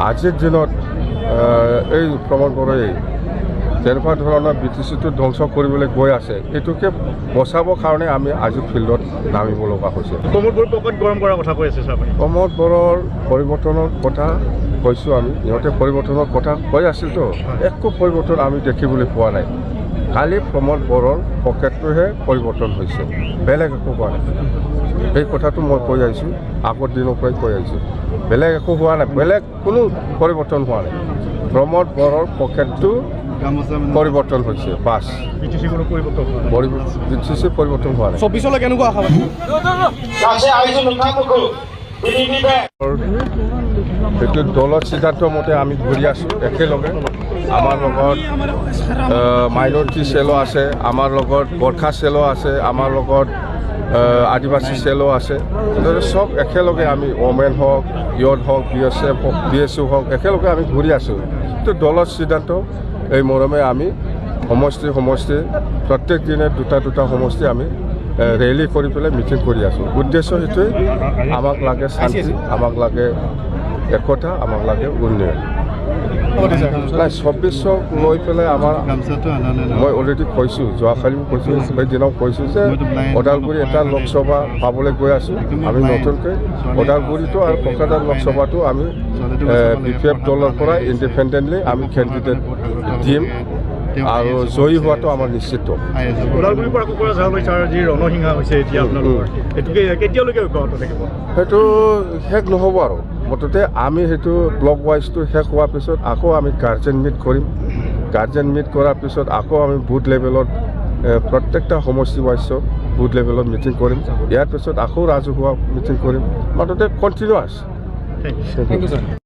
আজিৰ দিনত এই প্ৰমোদ বৰাই যেনেকুৱা ধৰণৰ BTCটো ধ্বংস কৰিবলৈ গৈ আছে এইটোকে বচাবৰ কাৰণে আমি আজি ফিল্ডত নামিব লগা হৈছে। প্ৰমোদ বড়োৰ পকেট গৰম কৰাৰ কথা কৈ আছে আপুনি। প্ৰমোদ বড়োৰ পৰিৱৰ্তনৰ কথা কৈছোঁ আমি, ইহঁতে পৰিৱৰ্তনৰ কথা কৈ আছিলতো, একো পৰিৱৰ্তন আমি দেখিবলৈ পোৱা নাই। খালি প্ৰমোদ বড়োৰ পকেটটোহে পৰিৱৰ্তন হৈছে, বেলেগ একো হোৱা নাই। এই কথাটো মই কৈ আহিছোঁ, আগৰ দিনৰ পৰাই কৈ আহিছোঁ, বেলেগ একো হোৱা নাই, বেলেগ কোনো পৰিৱৰ্তন হোৱা নাই। প্ৰমোদ বড়োৰ পকেটটো পৰিৱৰ্তন হৈছে বাছ, BTC পৰিৱৰ্তন হোৱা নাই। 24লৈ কেনেকুৱা আশা সেইটো দলৰ সিদ্ধান্ত মতে আমি ঘূৰি আছোঁ একেলগে। আমাৰ লগত মাইনৰিটি চেলো আছে, আমাৰ লগত গোৰ্খা চেলো আছে, আমাৰ লগত আদিবাসী চেলো আছে। চব একেলগে আমি ওমেন হওক, ইয়থ হওক, BSU হওক, একেলগে আমি ঘূৰি আছোঁ। সেইটো দলৰ সিদ্ধান্ত। এই মৰমে আমি সমষ্টি প্ৰত্যেক দিনে দুটা সমষ্টি আমি ৰেলী কৰি পেলাই মিটিং কৰি আছোঁ। উদ্দেশ্য সেইটোৱে, আমাক লাগে শান্তি, আমাক লাগে একতা, আমাক লাগে উন্নয়ন। নাই 24ক লৈ পেলাই আমাৰ মই অলৰেডি কৈছোঁ, যোৱাকালিও কৈছোঁ, সেইদিনাও কৈছোঁ যে ওদালগুৰি এটা লোকসভা পাবলৈ গৈ আছোঁ আমি নতুনকৈ। ওদালগুৰিটো আৰু কোকৰাঝাৰ লোকসভাটো আমি BPF দলৰ পৰা ইণ্ডিপেণ্ডেণ্টলি আমি কেণ্ডিডেট দিম আৰু জয়ী হোৱাটো আমাৰ নিশ্চিত। ওদালগুৰিৰ পৰা কোকৰাঝাৰলৈ যি ৰণসিংহা হৈছে এতিয়া আপোনালোকৰ, এইটোকে কেতিয়ালৈকে অব্যাহত থাকিব? সেইটো শেষ নহ'ব আৰু মুঠতে আমি সেইটো ব্লক ৱাইজটো শেষ হোৱাৰ পিছত আকৌ আমি গাৰ্জেন মিট কৰিম। গাৰ্জেন মিট কৰাৰ পিছত আকৌ আমি বুথ লেভেলত প্ৰত্যেকটা সমষ্টি ৱাইজত বুথ লেভেলত মিটিং কৰিম। ইয়াৰ পিছত আকৌ ৰাজহুৱা মিটিং কৰিম। মুঠতে কণ্টিনিউৱাছ। Thank U sir.